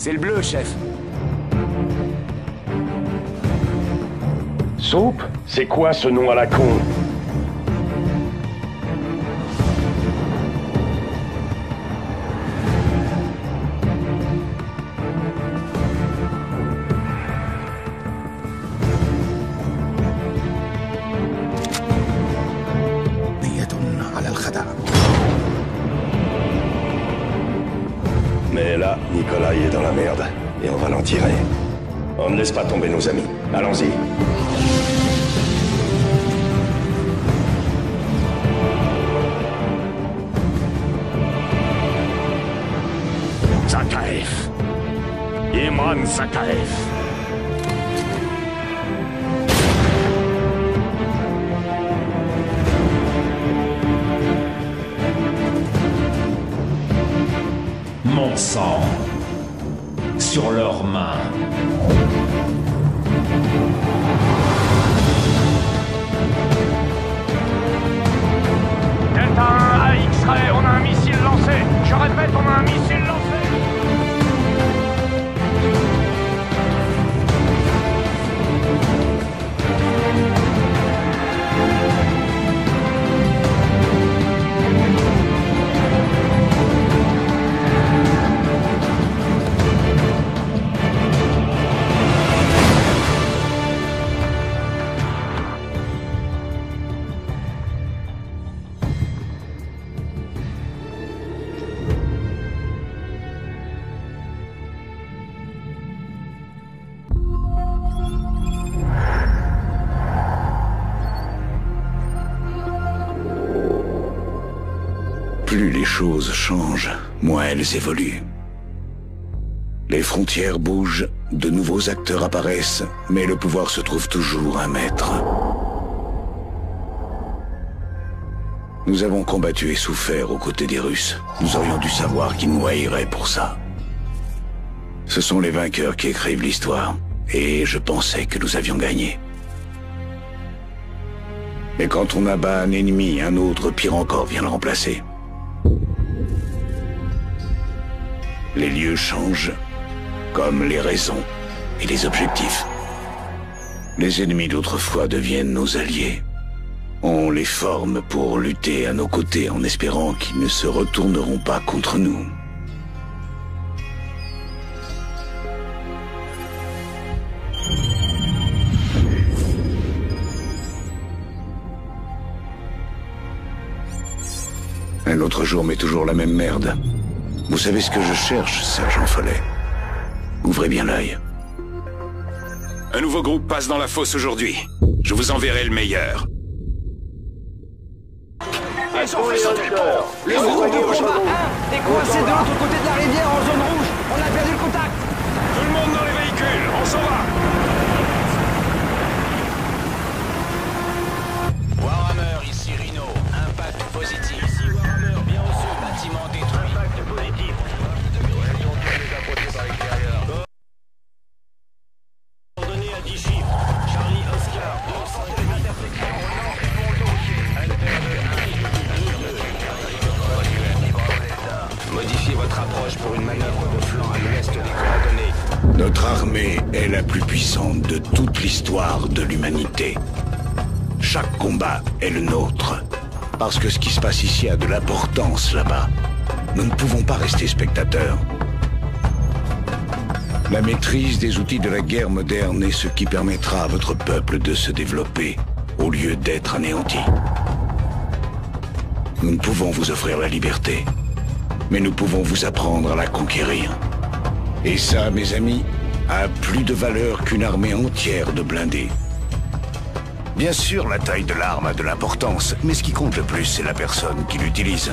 C'est le bleu, chef. Soupe? C'est quoi ce nom à la con? Mais là, Nicolas est dans la merde. Et on va l'en tirer. On ne laisse pas tomber nos amis. Allons-y. Zakhaev. Iman Zakhaev. Mon sang sur leurs mains. Delta 1 à X-Ray, on a un missile lancé. Je répète, on a un missile lancé. Plus les choses changent, moins elles évoluent. Les frontières bougent, de nouveaux acteurs apparaissent, mais le pouvoir se trouve toujours un maître. Nous avons combattu et souffert aux côtés des Russes. Nous aurions dû savoir qu'ils nous haïraient pour ça. Ce sont les vainqueurs qui écrivent l'histoire, et je pensais que nous avions gagné. Mais quand on abat un ennemi, un autre, pire encore, vient le remplacer. Les lieux changent, comme les raisons et les objectifs. Les ennemis d'autrefois deviennent nos alliés. On les forme pour lutter à nos côtés en espérant qu'ils ne se retourneront pas contre nous. Un autre jour, mais toujours la même merde. Vous savez ce que je cherche, sergent Follet? Ouvrez bien l'œil. Un nouveau groupe passe dans la fosse aujourd'hui. Je vous enverrai le meilleur. Ils ont fait sauter le pont. Le groupe de combat 1 est coincé de l'autre côté de la rivière en zone rouge. On a perdu le contact. Tout le monde dans les véhicules, on s'en va. Warhammer, ici Rhino. Impact positif. Ici Warhammer, bien reçu. Bâtiment détruit. Impact positif. Réaction les approcher par l'extérieur. Coordonnées à 10 chiffres. Charlie Oscar. L'ensemble des intercepteurs. Modifiez votre approche pour une manœuvre de flanc à l'ouest des coordonnées. Notre armée est la plus puissante de toute l'histoire de l'humanité. Chaque combat est le nôtre. Parce que ce qui se passe ici a de l'importance là-bas. Nous ne pouvons pas rester spectateurs. La maîtrise des outils de la guerre moderne est ce qui permettra à votre peuple de se développer, au lieu d'être anéanti. Nous ne pouvons vous offrir la liberté, mais nous pouvons vous apprendre à la conquérir. Et ça, mes amis, a plus de valeur qu'une armée entière de blindés. Bien sûr, la taille de l'arme a de l'importance, mais ce qui compte le plus, c'est la personne qui l'utilise.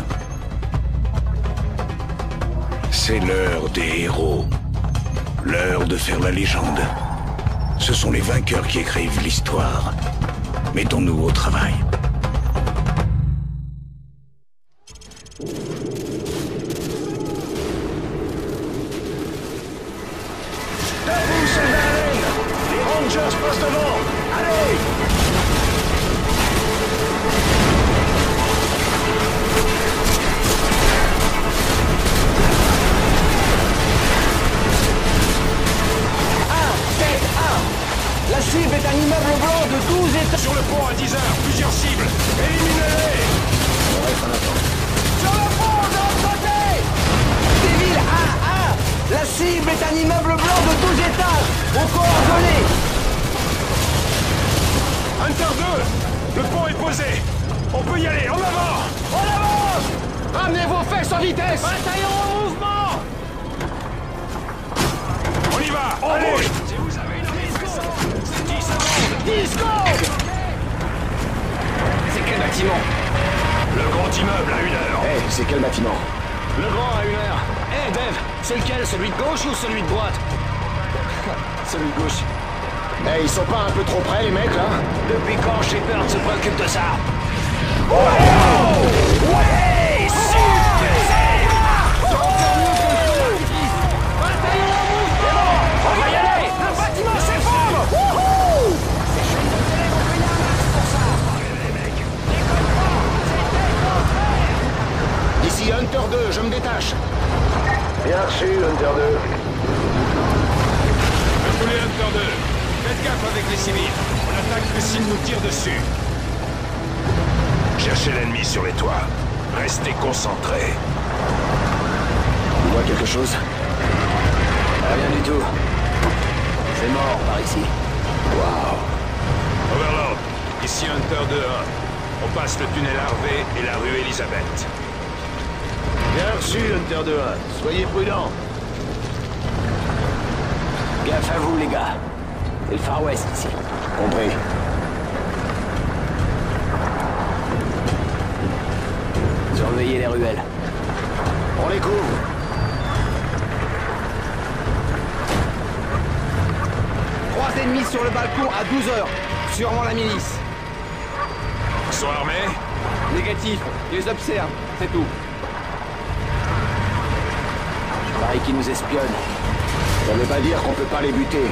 C'est l'heure des héros. L'heure de faire la légende. Ce sont les vainqueurs qui écrivent l'histoire. Mettons-nous au travail. Debout, soldats Allen. Les Rangers passent devant. Allez. peut y aller, en avant! En avant! Ramenez vos fesses en vitesse! Bataillon en mouvement! On y va! On bouge! Si vous avez une mission, c'est 10 secondes. 10 secondes! C'est quel bâtiment? Le grand immeuble à 1 heure. Eh, c'est quel bâtiment? Le grand à 1 heure. Eh, Dave, c'est lequel? Celui de gauche ou celui de droite? Celui de gauche. Eh, ils sont pas un peu trop près, les mecs, là? Depuis quand Shepard se préoccupe de ça? Ouais! Super! Bataillon en mouvement! On va y aller! Le bâtiment s'effondre! Wouhou! Ici Hunter 2, je me détache. Bien reçu, Hunter 2. Tous les Hunter 2, faites gaffe avec les civils. On attaque que s'ils nous tirent dessus. Cherchez l'ennemi sur les toits. Restez concentrés. Tu vois quelque chose? Rien du tout. C'est mort par ici. Waouh! Overlord, ici Hunter 2-1. On passe le tunnel Harvey et la rue Elizabeth. Bien reçu, Hunter 2-1. Soyez prudents. Gaffe à vous, les gars. C'est le Far West, ici. Compris. Surveillez les ruelles. On les couvre. Trois ennemis sur le balcon à 12 heures. Sûrement la milice. Ils sont armés? Négatif. Ils les observent. C'est tout. Pareil qu'ils nous espionnent. Ça veut pas dire qu'on peut pas les buter.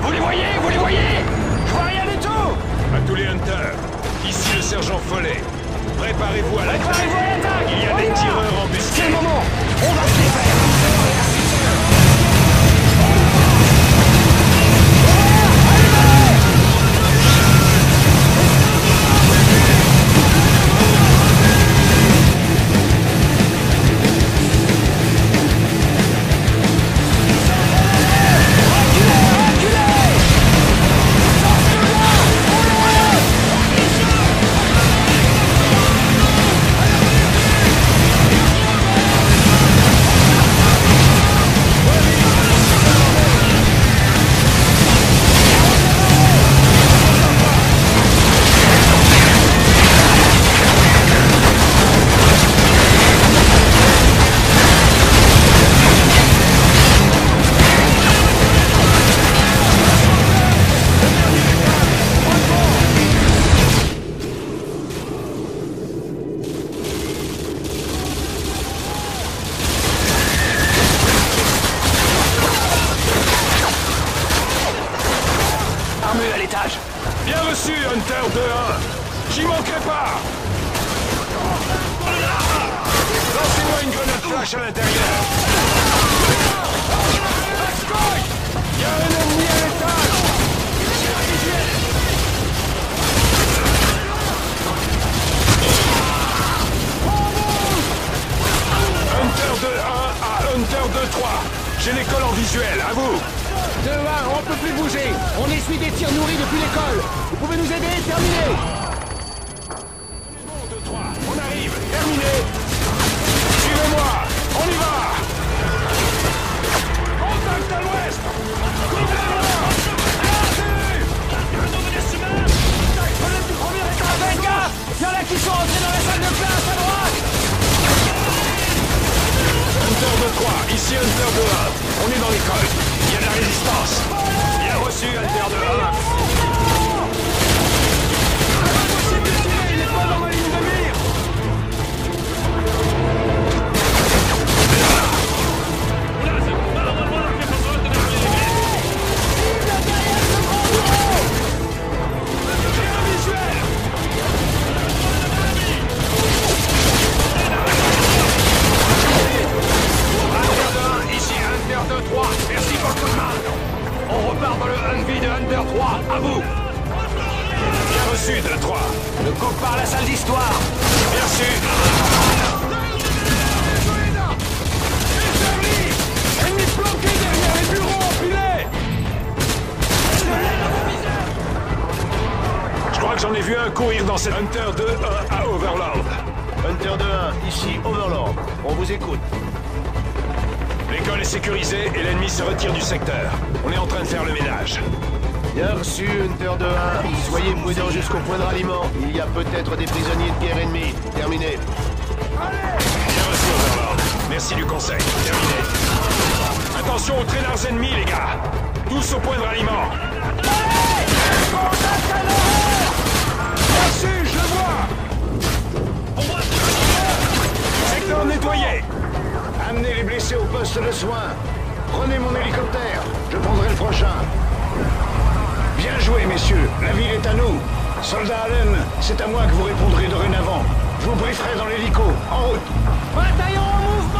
Vous les voyez? Vous les voyez? Je vois rien du tout! À tous les Hunters, ici le sergent Follet. Préparez-vous à l'attaque. Il y a des tireurs embusqués. C'est le moment! On va se les faire! Armure à l'étage. Bien reçu, Hunter 2-1. J'y manquerai pas. Lancez-moi une grenade flash à l'intérieur. Il y a un ennemi à l'étage. Hunter 2-1 à Hunter 2-3. J'ai l'école en visuel, à vous. 2-1, on peut plus bouger. On essuie des tirs nourris depuis l'école. Vous pouvez nous aider? Terminé. 2-3, on arrive, terminé. Suivez-moi, on y va. Contact à l'ouest. Relève du premier étage. Faites gaffe! Il y en a qui sont entrés dans la salle de classe à droite. Hunter 2-3, ici Hunter 2-1. On est dans l'école. Il y a de la résistance. Bien reçu, Hunter 2-1. Il n'est pas dans ma ligne de mire. Ici Hunter 2-3. Merci pour le coup de main. On repart dans le Humvee de Hunter 3. À vous. Bien reçu, 2-3. Le coupe par la salle d'histoire. Bien reçu. Ennemi planqué derrière les bureaux empilés. j'en ai vu un courir dans cette Hunter 2-1 à Overlord. Hunter 2-1, ici Overlord. On vous écoute. L'école est sécurisée et l'ennemi se retire du secteur. On est en train de faire le ménage. Bien reçu, Hunter 2-1. Soyez prudents jusqu'au point de ralliement. Il y a peut-être des prisonniers de guerre ennemis. Terminé. Bien reçu, Overlord. Merci du conseil. Terminé. Attention aux traînards ennemis, les gars. Tous au point de ralliement. Merci, je le vois. Secteur nettoyé. Amenez les blessés au poste de soins. Prenez mon hélicoptère. Je prendrai le prochain. Bien joué, messieurs. La ville est à nous. Soldat Allen, c'est à moi que vous répondrez dorénavant. Je vous brieferai dans l'hélico. En route. Bataillon en mouvement!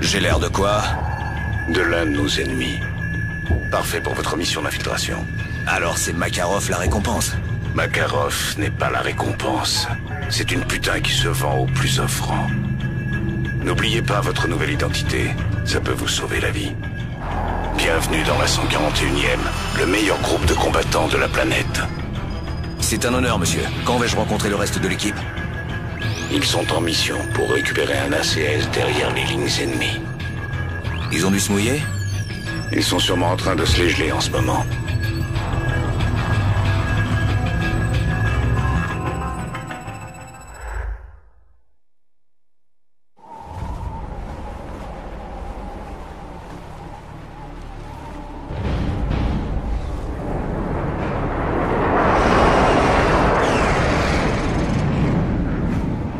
J'ai l'air de quoi? De l'un de nos ennemis. Parfait pour votre mission d'infiltration. Alors c'est Makarov la récompense? Makarov n'est pas la récompense. C'est une putain qui se vend au plus offrant. N'oubliez pas votre nouvelle identité. Ça peut vous sauver la vie. Bienvenue dans la 141e, le meilleur groupe de combattants de la planète. C'est un honneur, monsieur. Quand vais-je rencontrer le reste de l'équipe? Ils sont en mission pour récupérer un ACS derrière les lignes ennemies. Ils ont dû se mouiller? Ils sont sûrement en train de se les geler en ce moment.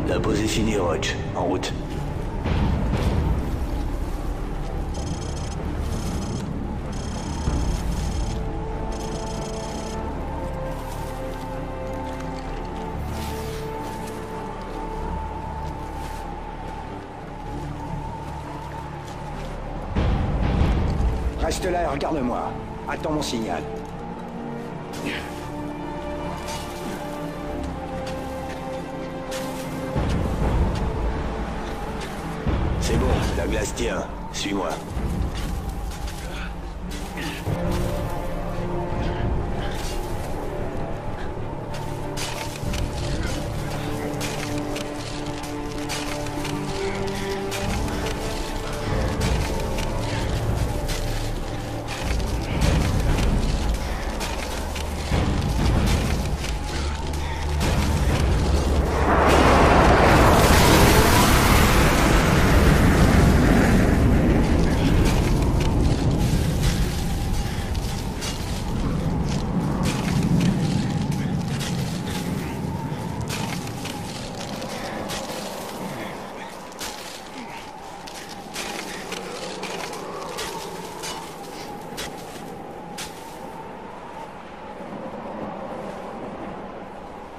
La pause est finie, Roach. En route. Reste là et regarde-moi. Attends mon signal. C'est bon, la glace tient. Suis-moi.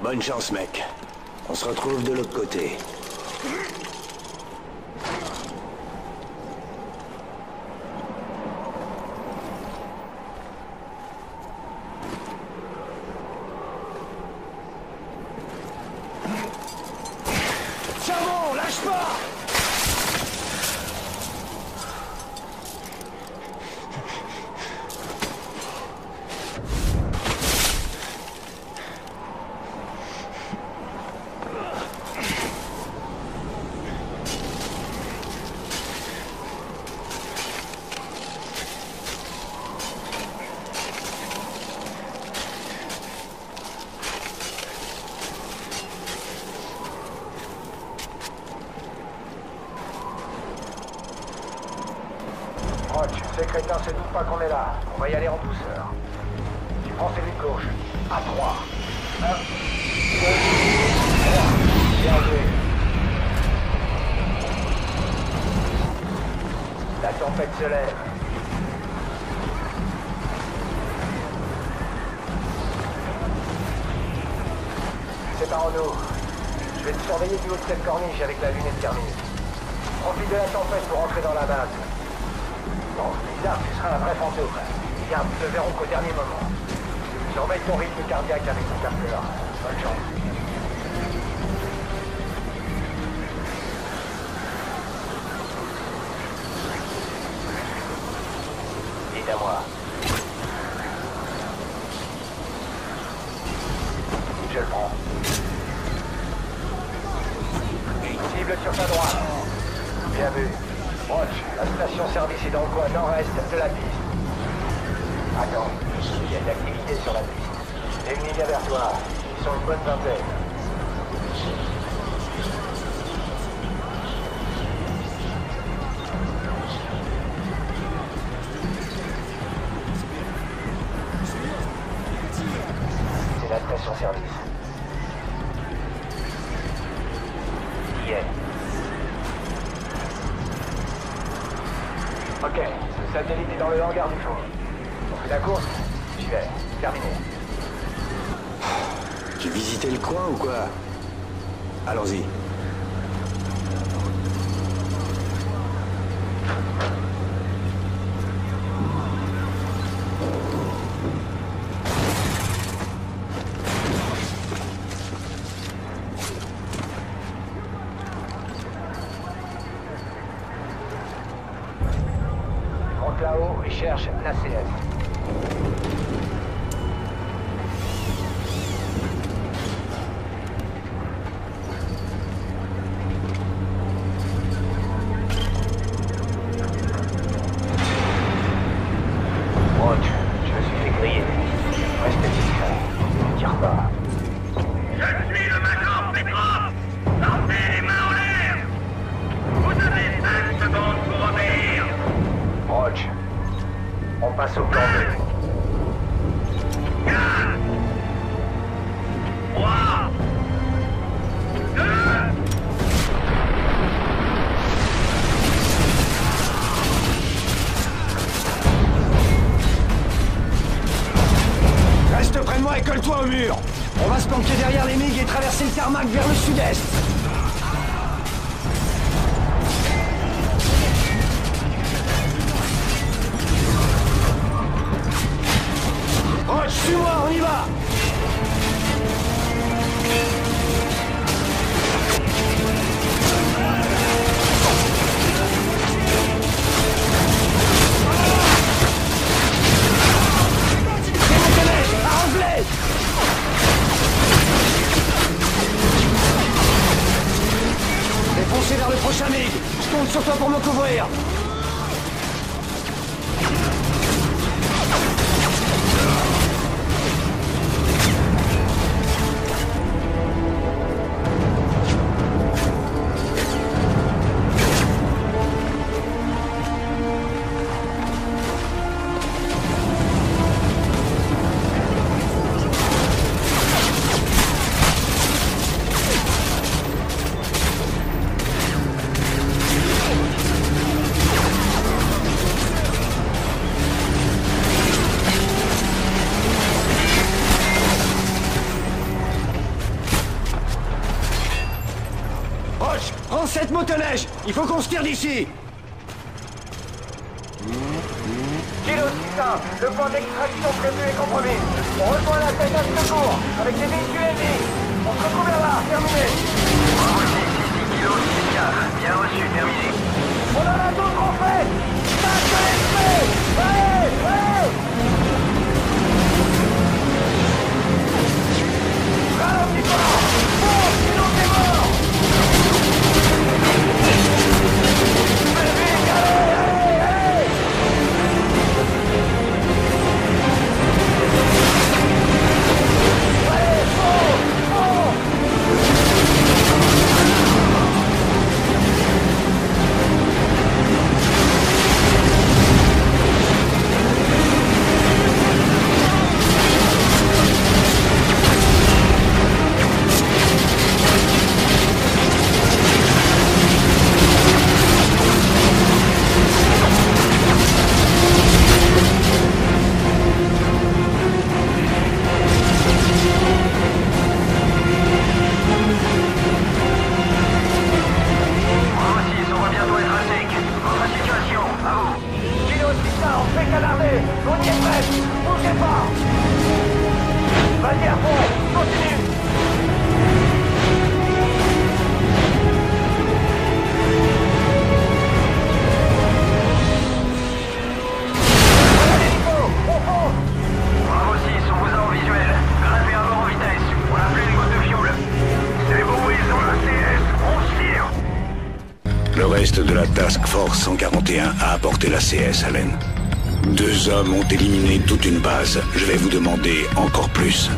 Bonne chance, mec. On se retrouve de l'autre côté. C'est bon, lâche pas! Roach, ces crétins se doutent pas qu'on est là. On va y aller en douceur. Tu prends celui de gauche. À 3. 1, 2, 3. Bien joué. La tempête se lève. C'est par en nous. Je vais te surveiller du haut de cette corniche avec la lunette terminée. Profite de la tempête pour entrer dans la base. Bon, bizarre, tu seras un vrai fantôme. Les gardes te verront qu'au dernier moment. Surveille ton rythme cardiaque avec ton capteur. Bonne chance. Dites à moi. Je le prends. Cible sur ta droite. Bien vu. Watch, la station-service est dans le coin nord-est de la piste. Attends, il y a de l'activité sur la piste. J'ai une ligne vers toi. Ils sont une bonne vingtaine. C'est la station-service. Qui est? Ok, ce satellite est dans le hangar du fond. On fait la course? J'y vais. Terminé. Tu visitais le coin ou quoi? Allons-y. Monte là-haut et cherche l'ACS. On passe au plan B. 4, 3, 2. Reste près de moi et colle-toi au mur. On va se planquer derrière les MiG et traverser le tarmac vers le sud-est. Roche, suis-moi, on y va! Foncez vers le prochain MiG. Je compte sur toi pour me couvrir. Prends cette motoneige. Il faut qu'on se tire d'ici. Kilo 600, le point d'extraction prévu est compromis. On rejoint la tête de secours avec des véhicules ennemis. On se retrouve là, terminé. Kilo 600, bien reçu, terminé. On en a d'autres en fait. Passe de l'esprit. Allez, allez. Ralentis pas. Bon, sinon t'es mort. Le reste de la Task Force 141 a apporté la CS, Allen. 2 hommes ont éliminé toute une base. Je vais vous demander encore plus.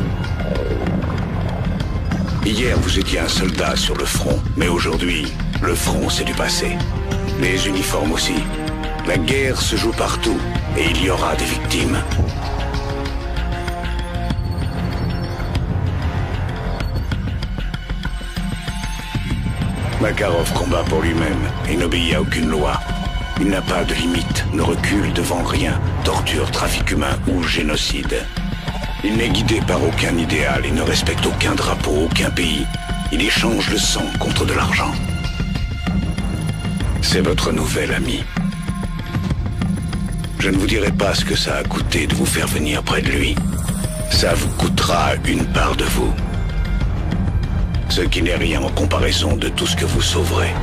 Hier, vous étiez un soldat sur le front, mais aujourd'hui, le front, c'est du passé. Les uniformes aussi. La guerre se joue partout, et il y aura des victimes. Makarov combat pour lui-même et n'obéit à aucune loi. Il n'a pas de limite, ne recule devant rien, torture, trafic humain ou génocide. Il n'est guidé par aucun idéal et ne respecte aucun drapeau, aucun pays. Il échange le sang contre de l'argent. C'est votre nouvel ami. Je ne vous dirai pas ce que ça a coûté de vous faire venir près de lui. Ça vous coûtera une part de vous. Ce qui n'est rien en comparaison de tout ce que vous sauverez.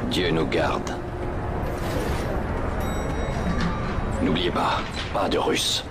Dieu nous garde. N'oubliez pas de Russes.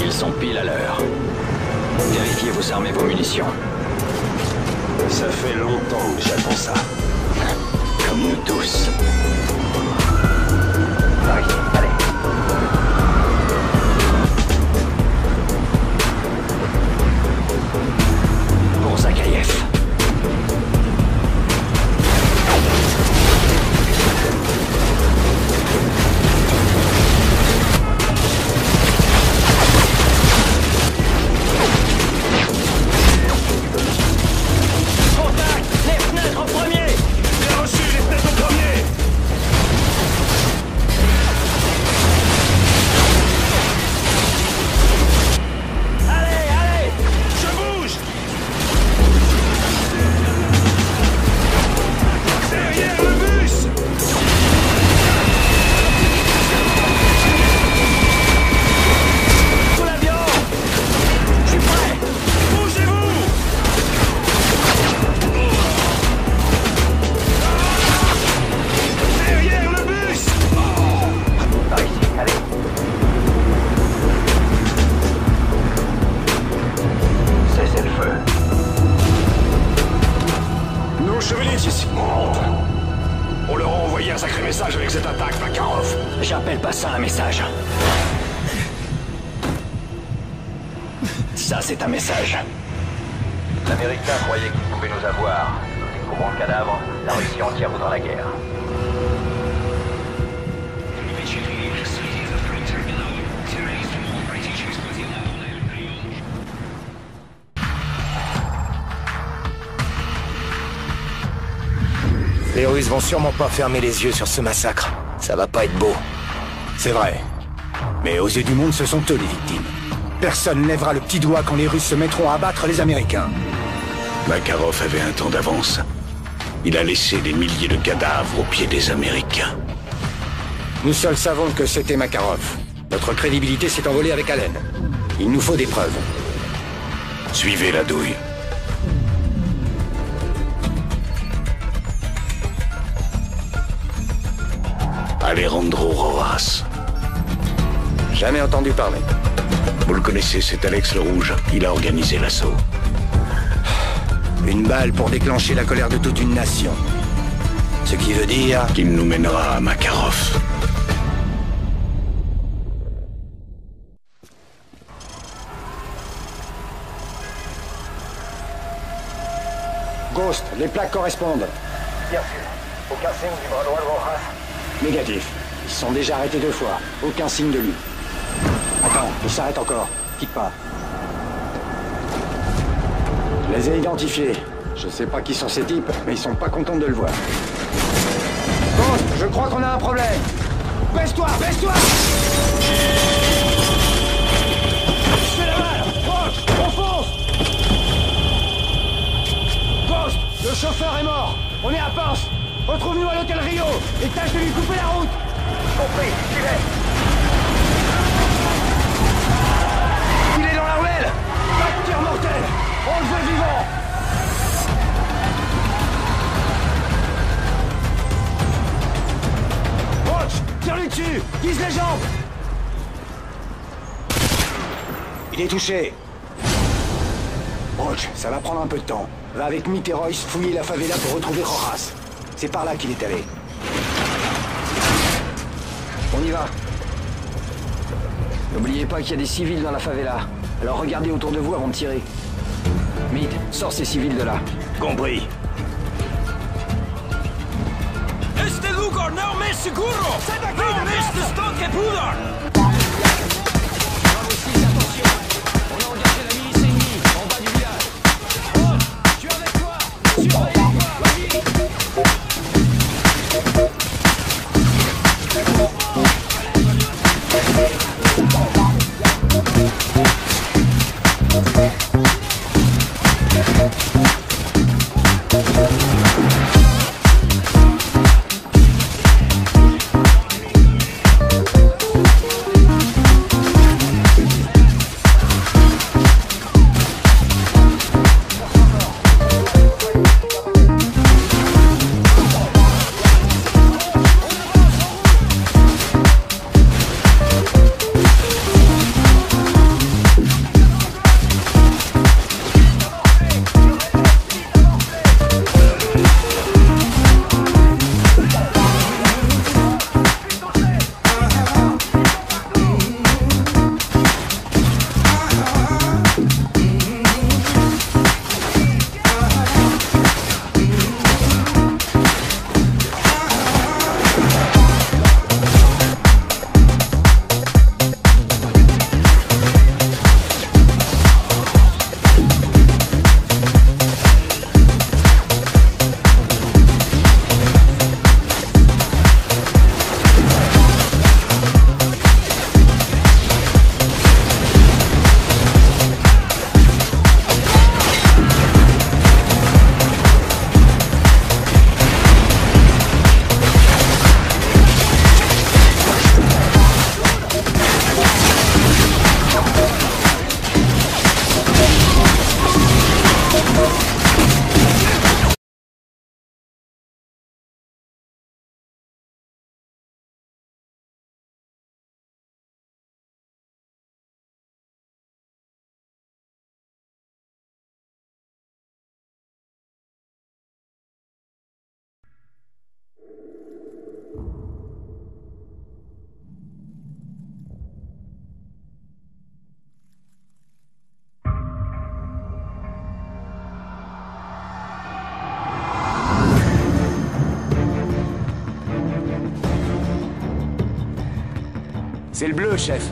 Ils sont pile à l'heure. Vérifiez vos armes et vos munitions. Ça fait longtemps que j'attends ça. Comme nous tous. Par ici, allez. Pour Zakaïev. On leur a envoyé un sacré message avec cette attaque, Makarov. J'appelle pas ça un message. Ça, c'est un message. L'Américain croyait qu'il pouvait nous avoir. Nous découvrons le cadavre, la Russie entière voudra la guerre. Les Russes vont sûrement pas fermer les yeux sur ce massacre. Ça va pas être beau. C'est vrai. Mais aux yeux du monde, ce sont eux les victimes. Personne ne lèvera le petit doigt quand les Russes se mettront à abattre les Américains. Makarov avait un temps d'avance. Il a laissé des milliers de cadavres aux pieds des Américains. Nous seuls savons que c'était Makarov. Notre crédibilité s'est envolée avec Allen. Il nous faut des preuves. Suivez la douille. Alejandro Rojas. Jamais entendu parler. Vous le connaissez, c'est Alex le Rouge. Il a organisé l'assaut. Une balle pour déclencher la colère de toute une nation. Ce qui veut dire... qu'il nous mènera à Makarov. Ghost, les plaques correspondent. Bien sûr. Aucun signe du bras droit de Rojas. Négatif. Ils se sont déjà arrêtés 2 fois. Aucun signe de lui. Attends, il s'arrête encore. Quitte pas. Je les ai identifiés. Je sais pas qui sont ces types, mais ils sont pas contents de le voir. Ghost, je crois qu'on a un problème. Baisse-toi, baisse-toi! Fais la balle! Proche! On fonce! Ghost, le chauffeur est mort. On est à Pince. Retrouve-nous à l'hôtel Rio et tâche de lui couper la route. Compris, j'y vais. Il est dans la ruelle. Pas de tir mortel. On le veut vivant. Roach, tire-lui dessus. Vise les jambes. Il est touché. Roach, ça va prendre un peu de temps. Va avec Mitt et Royce fouiller la favela pour retrouver Rojas. C'est par là qu'il est allé. On y va. N'oubliez pas qu'il y a des civils dans la favela. Alors regardez autour de vous avant de tirer. Meade, sors ces civils de là. Compris. Este lugar no me seguro! No me estoque pudor! Bravo 6, attention. On a engagé la milice ennemie en bas du village. Oh, je suis avec toi. Surveille-toi, vas-y. C'est le bleu, chef.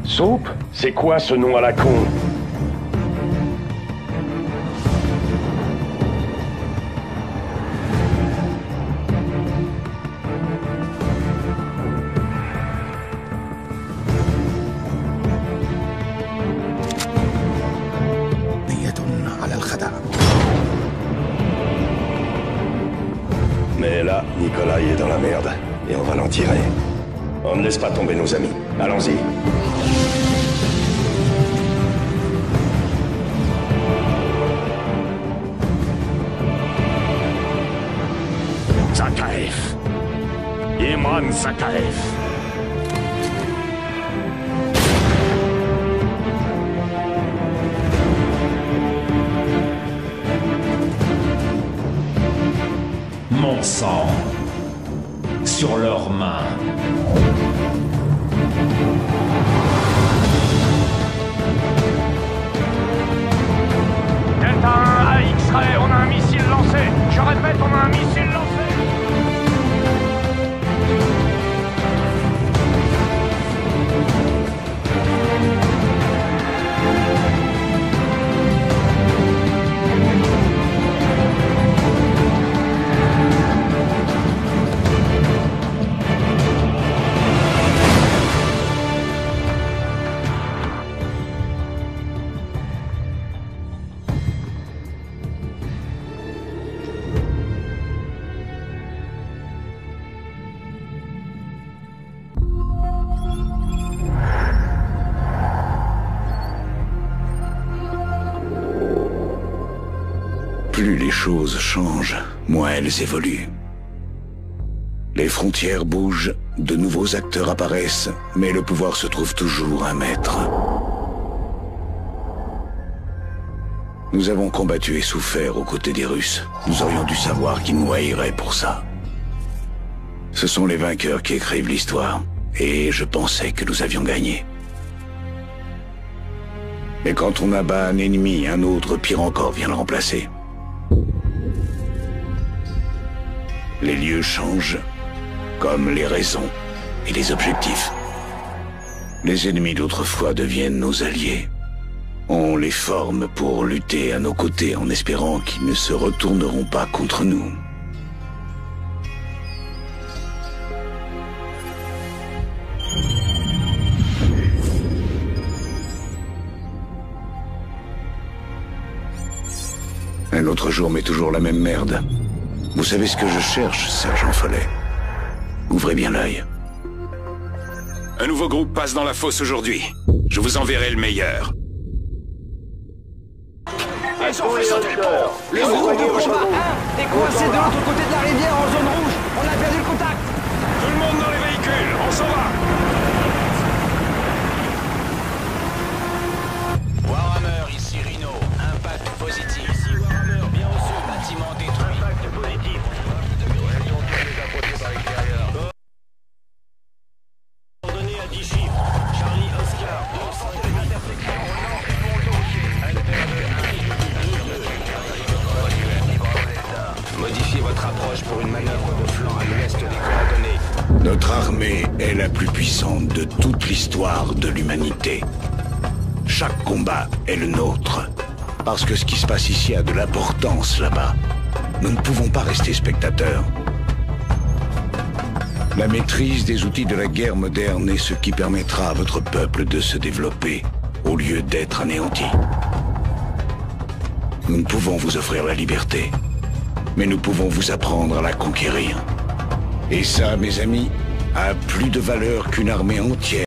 Soupe? C'est quoi ce nom à la con? Mais là, Nikolai est dans la merde, et on va l'en tirer. On ne laisse pas tomber nos amis. Allons-y. Zakhaev. Iman Zakhaev. Mon sang sur leurs mains. Delta 1 à X-Ray, on a un missile lancé. Je répète, on a un missile lancé. Plus les choses changent, moins elles évoluent. Les frontières bougent, de nouveaux acteurs apparaissent, mais le pouvoir se trouve toujours un maître. Nous avons combattu et souffert aux côtés des Russes. Nous aurions dû savoir qu'ils nous haïraient pour ça. Ce sont les vainqueurs qui écrivent l'histoire, et je pensais que nous avions gagné. Mais quand on abat un ennemi, un autre, pire encore, vient le remplacer. Les lieux changent, comme les raisons et les objectifs. Les ennemis d'autrefois deviennent nos alliés. On les forme pour lutter à nos côtés en espérant qu'ils ne se retourneront pas contre nous. Un autre jour, mais toujours la même merde. Vous savez ce que je cherche, sergent Follet? Ouvrez bien l'œil. Un nouveau groupe passe dans la fosse aujourd'hui. Je vous enverrai le meilleur. Ils ont fait sauter le pont. Le groupe de combat 1 est coincé de l'autre côté de la rivière en zone rouge. On a perdu le contact. Tout le monde dans les véhicules, on s'en va. Warhammer, ici Rhino. Impact positif. Ici Warhammer, bien reçu. Bâtiment détruit. Impact positif. Réaction les approcher par l'extérieur. Coordonnées à 10 chiffres. Charlie Oscar. Ensemble des intersections. Modifiez votre approche pour une manœuvre de flanc à l'ouest des coordonnées. Notre armée est la plus puissante de toute l'histoire de l'humanité. Chaque combat est le nôtre. Parce que ce qui se passe ici a de l'importance là-bas. Nous ne pouvons pas rester spectateurs. La maîtrise des outils de la guerre moderne est ce qui permettra à votre peuple de se développer, au lieu d'être anéanti. Nous ne pouvons vous offrir la liberté, mais nous pouvons vous apprendre à la conquérir. Et ça, mes amis, a plus de valeur qu'une armée entière.